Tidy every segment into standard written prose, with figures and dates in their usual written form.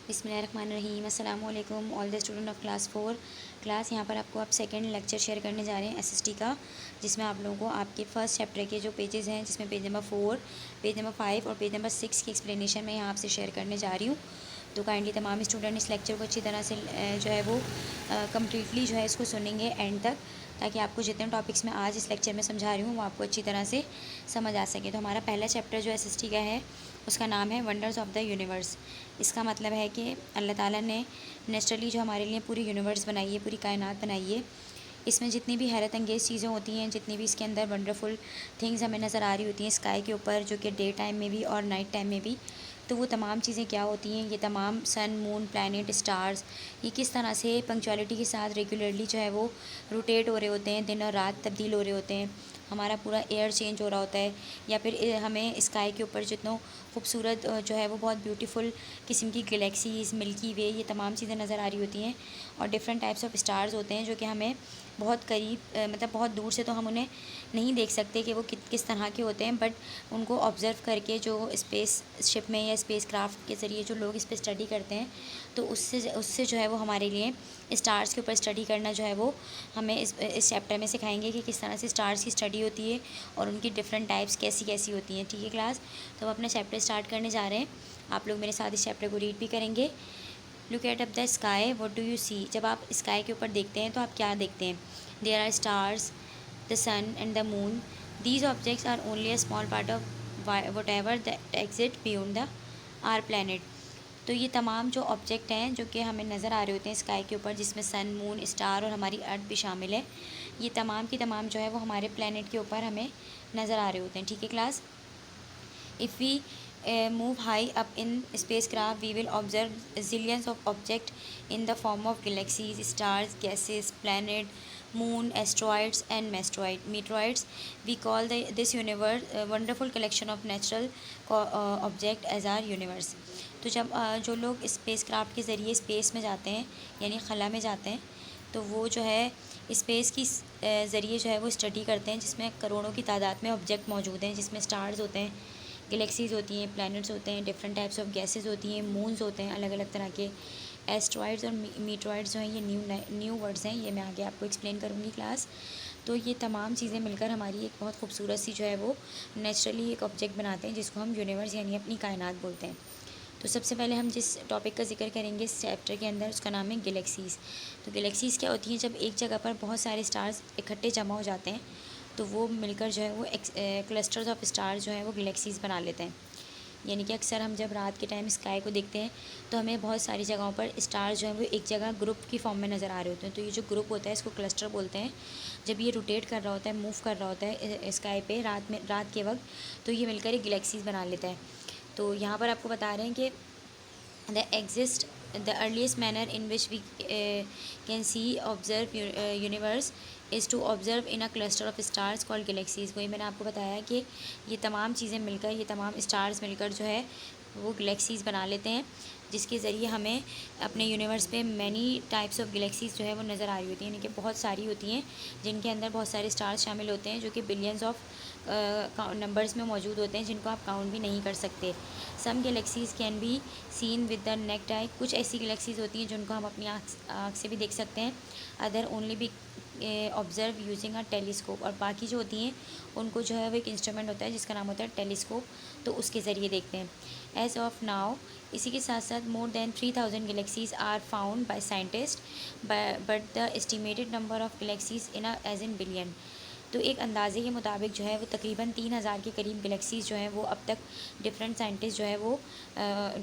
बिस्मिल्लाहिर्रहमानिर्रहीम अस्सलाम वालेकुम all the student of class 4 class. यहाँ पर आपको आप सेकंड लेक्चर शेयर करने जा रहे हैं एसएसटी का, जिसमें आप लोगों को आपके फर्स्ट चैप्टर के जो पेजेस हैं, जिसमें पेज नंबर 4, पेज नंबर 5 और पेज नंबर 6 की एक्सप्लेनेशन मैं यहाँ आपसे शेयर करने जा रही हूँ। तो काइंडली तमाम स्टूडेंट इस लेक्चर को अच्छी तरह से जो है वो कम्प्लीटली जो है इसको सुनेंगे एंड तक, ताकि आपको जितने टॉपिक्स मैं आज इस लेक्चर में समझा रही हूँ वो आपको अच्छी तरह से समझ आ सके। तो हमारा पहला चैप्टर जो एसएसटी का है उसका नाम है वंडर्स ऑफ द यूनिवर्स। इसका मतलब है कि अल्लाह ताला ने नेचुरली जो हमारे लिए पूरी यूनिवर्स बनाई है, पूरी कायनात बनाई है, इसमें जितनी भी हैरत अंगेज़ चीज़ें होती हैं, जितनी भी इसके अंदर वंडरफुल थिंग्स हमें नज़र आ रही होती हैं स्काई के ऊपर, जो कि डे टाइम में भी और नाइट टाइम में भी, तो वो तमाम चीज़ें क्या होती हैं, ये तमाम सन, मून, प्लैनेट, स्टार्स, ये किस तरह से पंक्चुअलिटी के साथ रेगुलरली जो है वो रोटेट हो रहे होते हैं, दिन और रात तब्दील हो रहे होते हैं, हमारा पूरा एयर चेंज हो रहा होता है, या फिर हमें स्काई के ऊपर जितना खूबसूरत जो है वो बहुत ब्यूटीफुल किस्म की गैलेक्सीज़, मिल्की वे, ये तमाम चीज़ें नज़र आ रही होती हैं। और डिफरेंट टाइप्स ऑफ स्टार्स होते हैं जो कि हमें बहुत करीब मतलब बहुत दूर से तो हम उन्हें नहीं देख सकते कि वो किस तरह के होते हैं, बट उनको ऑब्ज़र्व करके जो स्पेस शिप में या स्पेस क्राफ्ट के ज़रिए जो लोग इस पर स्टडी करते हैं, तो उससे जो है वो हमारे लिए स्टार्स के ऊपर स्टडी करना जो है वो हमें इस चैप्टर में सिखाएंगे कि किस तरह से स्टार्स की स्टडी होती है और उनकी डिफरेंट टाइप्स कैसी कैसी होती हैं। ठीक है क्लास, तो हम अपना चैप्टर स्टार्ट करने जा रहे हैं। आप लोग मेरे साथ इस चैप्टर को रीड भी करेंगे। Look at up the sky, what do you see. जब आप स्काई के ऊपर देखते हैं तो आप क्या देखते हैं? There are stars, the sun and the moon. These objects are only a small part of whatever that exist beyond the our planet. तो ये तमाम जो ऑब्जेक्ट हैं जो कि हमें नज़र आ रहे होते हैं स्काई के ऊपर, जिसमें सन, मून, स्टार और हमारी अर्थ भी शामिल है, ये तमाम की तमाम जो है वो हमारे प्लानट के ऊपर हमें नज़र आ रहे होते हैं। ठीक है class, if we move high up in spacecraft, we will observe zillions of objects in the form of galaxies, stars, gases, planet, moon, asteroids and meteoroids. We call this universe a wonderful collection of natural object as our universe. तो जब जो लोग space craft के ज़रिए space में जाते हैं, यानी खला में जाते हैं, तो वो जो है स्पेस की ज़रिए जो है वो स्टडी करते हैं, जिसमें करोड़ों की तादाद में ऑब्जेक्ट मौजूद हैं, जिसमें स्टार्स होते हैं, गैलेक्सीज़ होती हैं, प्लैनेट्स होते हैं, डिफरेंट टाइप्स ऑफ गैसेस होती हैं, मून्स होते हैं अलग अलग तरह के, एस्ट्रॉइड्स और मीटरॉइड्स जो हैं ये न्यू वर्ड्स हैं, ये मैं आगे आपको एक्सप्लेन करूँगी क्लास। तो ये तमाम चीज़ें मिलकर हमारी एक बहुत खूबसूरत सी जो है वो नेचुरली एक ऑब्जेक्ट बनाते हैं, जिसको हम यूनिवर्स यानी अपनी कायनात बोलते हैं। तो सबसे पहले हम जिस टॉपिक का जिक्र करेंगे इस चैप्टर के अंदर, उसका नाम है गैलेक्सीज़। तो गैलेक्सीज़ क्या होती हैं? जब एक जगह पर बहुत सारे स्टार्स इकट्ठे जमा हो जाते हैं, तो वो मिलकर जो है वो क्लस्टर्स ऑफ स्टार्स जो हैं वो गैलेक्सीज़ बना लेते हैं। यानी कि अक्सर हम जब रात के टाइम स्काई को देखते हैं तो हमें बहुत सारी जगहों पर स्टार्स जो हैं वो एक जगह ग्रुप की फॉर्म में नज़र आ रहे होते हैं। तो ये जो ग्रुप होता है इसको क्लस्टर बोलते हैं। जब ये रोटेट कर रहा होता है, मूव कर रहा होता है स्काई पे रात के वक्त, तो ये मिलकर एक गैलेक्सीज़ बना लेता है। तो यहाँ पर आपको बता रहे हैं कि the earliest manner in which we can see observe universe is to observe in a cluster of stars called galaxies। वही मैंने आपको बताया कि ये तमाम चीज़ें मिलकर, ये तमाम स्टार्स मिलकर जो है वो गैलेक्सीज़ बना लेते हैं, जिसके ज़रिए हमें अपने यूनिवर्स पे मैनी टाइप्स ऑफ गैलेक्सीज़ जो है वो नज़र आ रही होती हैं, यानी कि बहुत सारी होती हैं, जिनके अंदर बहुत सारे स्टार्स शामिल होते हैं, जो कि बिलियंस ऑफ नंबर्स में मौजूद होते हैं, जिनको आप काउंट भी नहीं कर सकते। Some galaxies can be seen with the naked eye. कुछ ऐसी गैलेक्सीज़ होती हैं जिनको हम अपनी आँख से भी देख सकते हैं। Other only be observe using a telescope. और बाकी जो होती हैं उनको जो है वो एक इंस्ट्रूमेंट होता है जिसका नाम होता है टेलीस्कोप, तो उसके ज़रिए देखते हैं। एज़ ऑफ नाउ, इसी के साथ साथ more than 3000 galaxies are found by scientist, but the estimated number of galaxies as in billion. तो एक अंदाजे के मुताबिक जो है वो तकरीबन 3000 के करीब गैलेक्सीज़ जो हैं वो अब तक डिफरेंट साइंटिस्ट जो है वो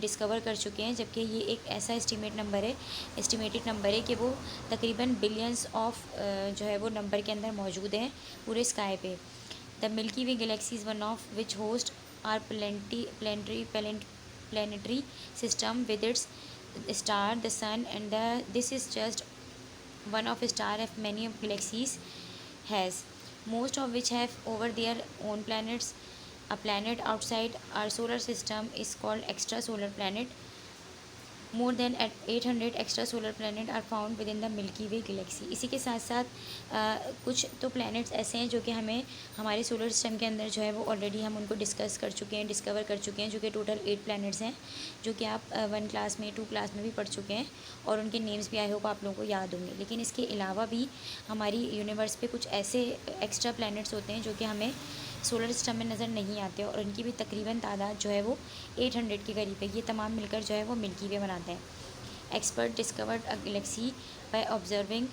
डिस्कवर कर चुके हैं, जबकि ये एक ऐसा एस्टिमेटेड नंबर है कि वो तकरीबन बिलियंस ऑफ जो है वो नंबर के अंदर मौजूद हैं पूरे स्काई पे। The Milky Way galaxy is one of which host our planetary system with its star, the sun and this is just one of a star of many of galaxies has, most of which have over their own planets. A planet outside our solar system is called extrasolar planet. More than 800 extra solar planet are found within the Milky Way galaxy. इसी के साथ साथ कुछ तो planets ऐसे हैं जो कि हमें हमारे सोलर सिस्टम के अंदर जो है वो ऑलरेडी हम उनको डिस्कस कर चुके हैं, डिस्कवर कर चुके हैं, जो कि टोटल 8 प्लैनेट्स हैं, जो कि आप 1 क्लास में 2 क्लास में भी पढ़ चुके हैं और उनके नेम्स भी आई होप आप लोगों को याद होंगे। लेकिन इसके अलावा भी हमारी यूनिवर्स पे कुछ ऐसे एक्स्ट्रा प्लैनेट्स होते हैं जो कि हमें सोलर सिस्टम में नज़र नहीं आते और उनकी भी तकरीबन तादाद जो है वो 800 के करीब है। ये तमाम मिलकर जो है वो मिल्की वे बनाते हैं। Expert discovered a galaxy by observing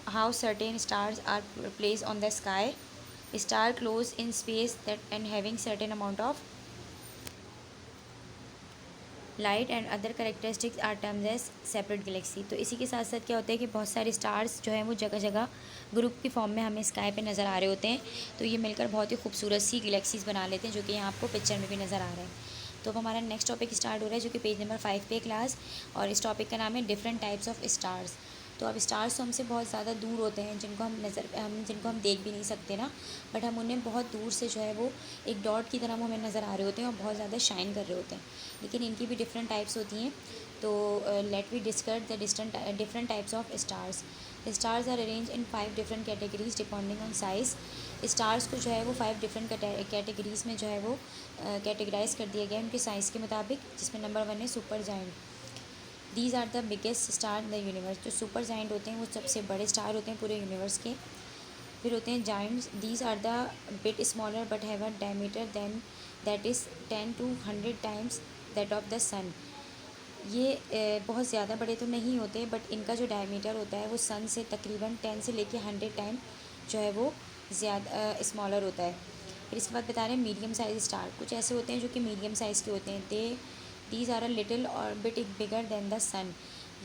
how certain stars are placed on the sky. Star close in space that and having certain amount of light and other characteristics are terms as separate galaxy. तो इसी के साथ साथ क्या होता है कि बहुत सारे स्टार्स जो हैं वो जगह जगह ग्रुप की फॉर्म में हमें स्काई पे नज़र आ रहे होते हैं। तो ये मिलकर बहुत ही खूबसूरत सी गैलेक्सीज बना लेते हैं, जो कि यहाँ आपको पिक्चर में भी नज़र आ रहा है। तो अब हमारा नेक्स्ट टॉपिक स्टार्ट हो रहा है, जो कि पेज नंबर 5 पे क्लास, और इस टॉपिक का नाम है डिफरेंट टाइप्स ऑफ स्टार्स। तो अब स्टार्स तो हमसे बहुत ज़्यादा दूर होते हैं, जिनको हम देख भी नहीं सकते ना, बट हम उन्हें बहुत दूर से जो है वो एक डॉट की तरह वो हमें नज़र आ रहे होते हैं और बहुत ज़्यादा शाइन कर रहे होते हैं। लेकिन इनकी भी डिफरेंट टाइप्स होती हैं। तो let we discuss the different types of stars. Stars are arrange in 5 different categories depending on size. Stars को जो है वो 5 डिफरेंट कैटेगरीज में जो है वो कैटेगराइज कर दिया गया है उनके साइज़ के मुताबिक, जिसमें नंबर 1 है super giant. These are the biggest star in the universe. जो सुपर जायंट होते हैं वो सबसे बड़े स्टार होते हैं पूरे यूनिवर्स के। फिर होते हैं giants. These are the bit smaller but have a diameter than that is 10 to 100 times that of the sun. ये बहुत ज़्यादा बड़े तो नहीं होते, बट इनका जो डायमीटर होता है वो सन से तकरीबन 10 से लेके 100 टाइम जो है वो ज़्यादा स्मॉलर होता है। फिर इसके बाद बता रहे हैं मीडियम साइज स्टार। कुछ ऐसे होते हैं जो कि मीडियम साइज़ के होते हैं। दीज आर अ लिटिल और bit bigger than the sun.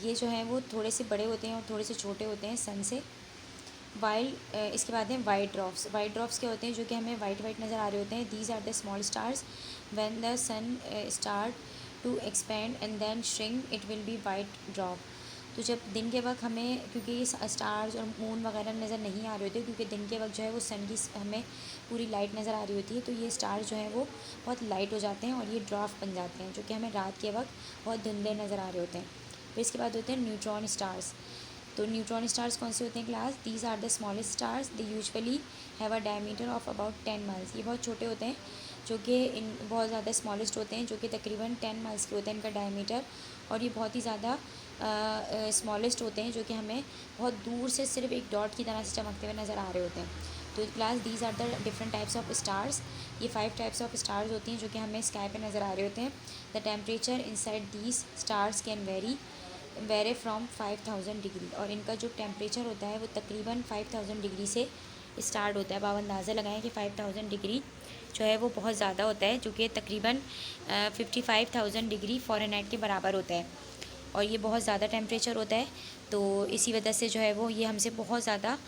ये जो है वो थोड़े से बड़े होते हैं और थोड़े से छोटे होते हैं सन से। वाइल इसके बाद हैं वाइट ड्रॉप्स। वाइट ड्रॉप्स क्या होते हैं, जो कि हमें वाइट वाइट नज़र आ रहे होते हैं। These are the small stars when the sun start to expand and then shrink it will be white drop. तो जब दिन के वक्त हमें, क्योंकि ये स्टार्स और मून वगैरह नज़र नहीं आ रहे होते, क्योंकि दिन के वक्त जो है वो सन की हमें पूरी लाइट नज़र आ रही होती है, तो ये स्टार जो है वो बहुत लाइट हो जाते हैं और ये ड्राफ्ट बन जाते हैं, जो कि हमें रात के वक्त बहुत धुंधले नज़र आ रहे होते हैं। फिर इसके बाद होते हैं न्यूट्रॉन स्टार्स। तो न्यूट्रॉन स्टार्स कौन से होते हैं class? These are the smallest stars. They usually have a diameter of about 10 miles. ये बहुत छोटे होते हैं, जो कि बहुत ज़्यादा स्मॉलेस्ट होते हैं, जो कि तकरीबन 10 माइल्स के होते हैं इनका डायमीटर, और ये बहुत ही ज़्यादा स्मॉलेस्ट होते हैं, जो कि हमें बहुत दूर से सिर्फ एक डॉट की तरह से चमकते हुए नज़र आ रहे होते हैं। तो class these are the different types of stars. ये 5 टाइप्स ऑफ स्टार्स होती हैं जो कि हमें स्काई पे नज़र आ रहे होते हैं। The temperature inside these stars can very from 5000 degree. और इनका जो टेम्परेचर होता है वो तकरीबन 5000 डिग्री से स्टार्ट होता है। अब आप अंदाज़ा लगाएं कि 5000 डिग्री जो है वो बहुत ज़्यादा होता है, जो कि तकरीबन 55,000 डिग्री फ़ारेनहाइट के बराबर होता है, और ये बहुत ज़्यादा टेम्परेचर होता है। तो इसी वजह से जो है वो ये हमसे बहुत ज़्यादा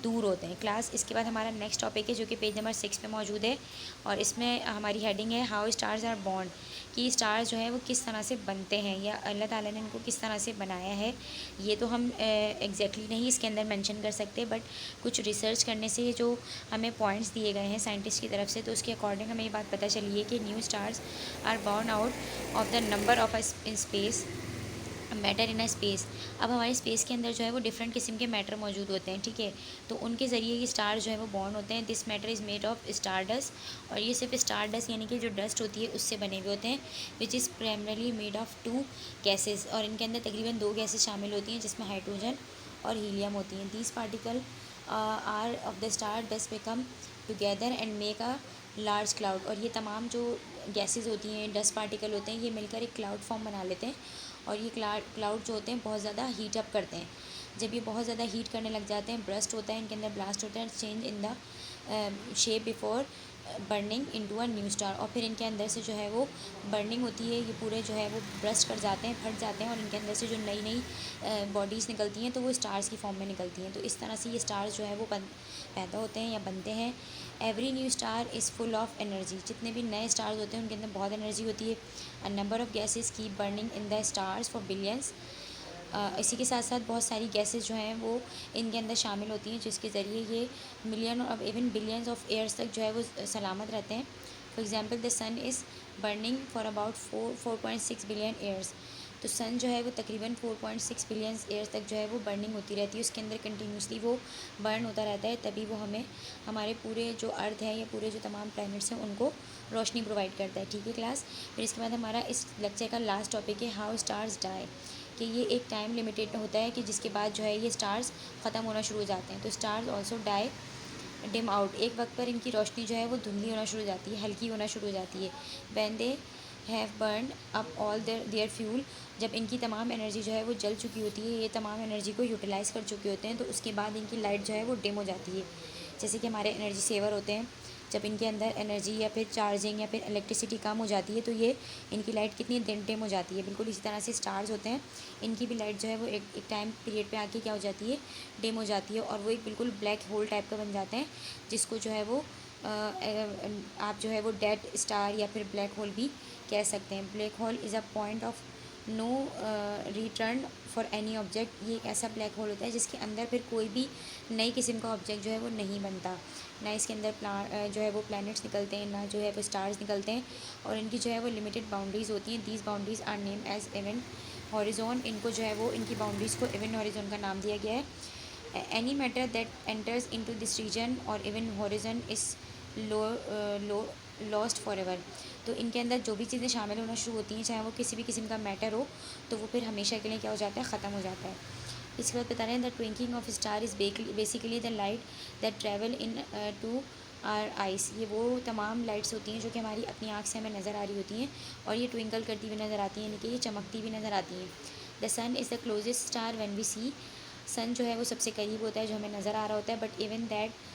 दूर होते हैं क्लास। इसके बाद हमारा नेक्स्ट टॉपिक है, जो कि पेज नंबर 6 पे मौजूद है, और इसमें हमारी हेडिंग है हाउ स्टार्स आर बॉर्न। कि स्टार्स जो है वो किस तरह से बनते हैं, या अल्लाह ताला ने इनको किस तरह से बनाया है। ये तो हम एग्जैक्टली नहीं इसके अंदर मेंशन कर सकते, बट कुछ रिसर्च करने से जो हमें पॉइंट्स दिए गए हैं साइंटिस्ट की तरफ से, तो उसके अकॉर्डिंग हमें ये बात पता चली है कि new stars are born out of the number of in space matter in a space. अब हमारे स्पेस के अंदर जो है वो डिफरेंट किस्म के मैटर मौजूद होते हैं, ठीक है। तो उनके ज़रिए ये स्टार जो है वो बॉर्न होते हैं। This matter is made of star dust. और ये सिर्फ स्टार डस्ट यानी कि जो डस्ट होती है उससे बने हुए होते हैं, which is primarily made of 2 gases. और इनके अंदर तकरीबन 2 गैसेज शामिल होती हैं, जिसमें हाइड्रोजन और हीलियम होती हैं। These particle are of the star dust become together and make a large cloud. और ये तमाम जो गैसेज होती हैं, डस्ट पार्टिकल होते हैं, ये मिलकर एक क्लाउड फॉर्म बना लेते हैं। और ये क्लाउड जो होते हैं बहुत ज़्यादा हीट अप करते हैं। जब ये बहुत ज़्यादा हीट करने लग जाते हैं, ब्रस्ट होता है इनके अंदर, ब्लास्ट होता है, change in the shape before burning into a new star. और फिर इनके अंदर से जो है वो बर्निंग होती है, ये पूरे जो है वो ब्रस्ट कर जाते हैं, फट जाते हैं, और इनके अंदर से जो नई नई बॉडीज़ निकलती हैं तो वो स्टार्स की फॉर्म में निकलती हैं। तो इस तरह से ये स्टार्स जो है वो पैदा होते हैं या बनते हैं। Every new star is full of energy. जितने भी नए स्टार्स होते हैं उनके अंदर बहुत एनर्जी होती है। A number of gases keep burning in the stars for billions. इसी के साथ साथ बहुत सारी गैसेज जो हैं वो इनके अंदर शामिल होती हैं, जिसके ज़रिए ये मिलियन और इवन बिलियंस ऑफ ईयर्स तक जो है वो सलामत रहते हैं। For example the sun is burning for about 4.6 billion years. तो सन जो है वो तकरीबन 4.6 बिलियन ईयर्स तक जो है वो बर्निंग होती रहती है, उसके अंदर कंटिन्यूसली वो बर्न होता रहता है, तभी वो हमें हमारे पूरे जो अर्थ है या पूरे जो तमाम प्लैनेट्स हैं उनको रोशनी प्रोवाइड करता है। ठीक है क्लास। फिर इसके बाद हमारा इस लेक्चर का लास्ट टॉपिक है हाउ स्टार्स डाई, कि ये एक टाइम लिमिटेड होता है कि जिसके बाद जो है ये स्टार्स ख़त्म होना शुरू हो जाते हैं। तो stars also die dim out, एक वक्त पर इनकी रोशनी जो है वो धुंधली होना शुरू हो जाती है, हल्की होना शुरू हो जाती है। When they have burn up all their fuel, जब इनकी तमाम एनर्जी जो है वो जल चुकी होती है, ये तमाम एनर्जी को यूटिलाइज़ कर चुके होते हैं, तो उसके बाद इनकी लाइट जो है वो डिम हो जाती है। जैसे कि हमारे एनर्जी सेवर होते हैं, जब इनके अंदर एनर्जी या फिर चार्जिंग या फिर इलेक्ट्रिसिटी कम हो जाती है तो ये इनकी लाइट कितनी डिम हो जाती है। बिल्कुल इसी तरह से स्टार्स होते हैं, इनकी भी लाइट जो है वो एक टाइम पीरियड पे आके क्या हो जाती है, डिम हो जाती है, और वो एक बिल्कुल ब्लैक होल टाइप का बन जाते हैं, जिसको जो है वो आप जो है वो डेड स्टार या फिर ब्लैक होल भी कह सकते हैं। Black hole is a point of no return for any object, ये एक ऐसा ब्लैक होल होता है जिसके अंदर फिर कोई भी नई किस्म का ऑब्जेक्ट जो है वो नहीं बनता, ना इसके अंदर जो है वो प्लैनेट्स निकलते हैं, ना जो है वो स्टार्स निकलते हैं, और इनकी जो है वो लिमिटेड बाउंड्रीज़ होती हैं। These boundaries are name as even horizon, इनको जो है वो इनकी बाउंड्रीज़ को इवन हॉरिजॉन का नाम दिया गया है। Any matter that enters into this region और event horizon is lost forever, तो इनके अंदर जो भी चीज़ें शामिल होना शुरू होती हैं, चाहे वो किसी भी किस्म का मैटर हो, तो वो फिर हमेशा के लिए क्या हो जाता है, ख़त्म हो जाता है। इसके बाद बता रहे हैं the twinkling of star is basically the light that travel into our eyes, ये वो तमाम लाइट्स होती हैं जो कि हमारी अपनी आँख से हमें नज़र आ रही होती हैं, और ये ट्विंकल करती हुई नज़र आती हैं, यानी कि ये चमकती भी नज़र आती हैं। The sun is the closest star when we see, sun जो है वो सबसे करीब होता है जो हमें नज़र आ रहा होता है, but even that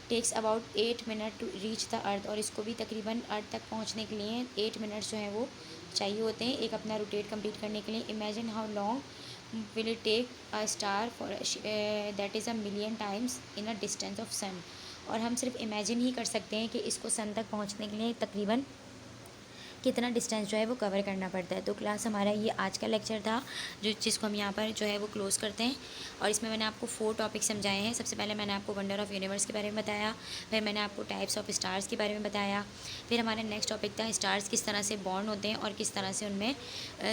takes about 8 minute to reach the earth, और इसको भी तकरीबन अर्थ तक पहुंचने के लिए 8 मिनट्स जो है वो चाहिए होते हैं एक अपना रोटेट कंप्लीट करने के लिए। Imagine how long will it take a star for that is a million times in a distance of sun, और हम सिर्फ इमेजिन ही कर सकते हैं कि इसको सन तक पहुंचने के लिए तकरीबन कितना डिस्टेंस जो है वो कवर करना पड़ता है। तो क्लास हमारा ये आज का लेक्चर था, जिसको हम यहाँ पर जो है वो क्लोज़ करते हैं, और इसमें मैंने आपको 4 टॉपिक समझाए हैं। सबसे पहले मैंने आपको वंडर ऑफ यूनिवर्स के बारे में बताया, फिर मैंने आपको टाइप्स ऑफ स्टार्स के बारे में बताया, फिर हमारा नेक्स्ट टॉपिक था स्टार्स किस तरह से बॉर्न होते हैं और किस तरह से उनमें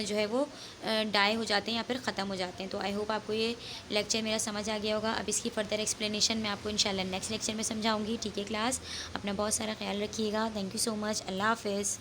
जो है वो डाई हो जाते हैं या फिर ख़त्म हो जाते हैं। तो आई होप आपको ये लेक्चर मेरा समझ आ गया होगा। अब इसकी फर्दर एक्सप्लेनेशन मैं आपको इंशाल्लाह नेक्स्ट लेक्चर में समझाऊँगी। ठीक है क्लास, अपना बहुत सारा ख्याल रखिएगा। Thank you so much. अल्लाह हाफ़िज़।